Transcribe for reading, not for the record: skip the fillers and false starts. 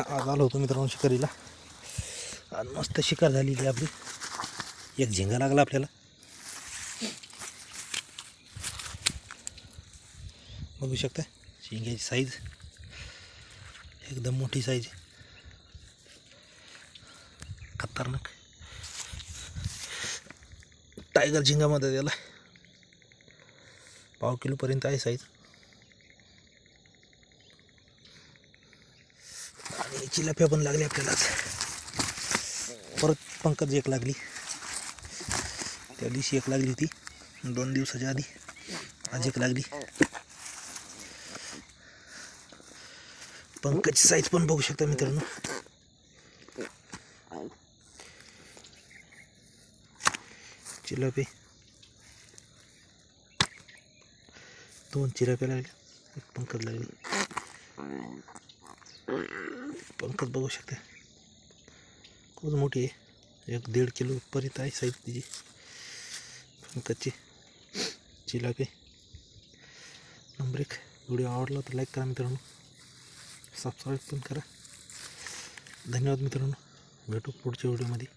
आज आलो होतो मित्रांनो शिकारीला. आज मस्त शिकार झालेली आपली. एक झिंगा लागला आपल्याला. बघू शकता झिंग्याची साईज एकदम मोठी साईज, खतरनाक टायगर झिंगामध्ये त्याला 1/2 किलोपर्यंत आहे साईज. आणि चिलाप्या पण लागली आपल्याला. परत पंकज एक लागली. त्या दिवशी एक लागली होती 2 दिवसाच्या आधी. आज एक लागली. पंकजची साईज पण बघू शकता मित्रांनो. चिलापी 2 चिलाप्या लागल्या, एक पंकज लागली. पंकज बघू शकता खूप मोठी आहे. 1-1.5 किलो पर्यंत आहे साईज तिची पंकजची. चिलापी नंबर 1. व्हिडिओ आवडला तर लाईक करा मित्रांनो, सबस्क्राईब पण करा. धन्यवाद मित्रांनो, भेटू पुढच्या व्हिडिओमध्ये.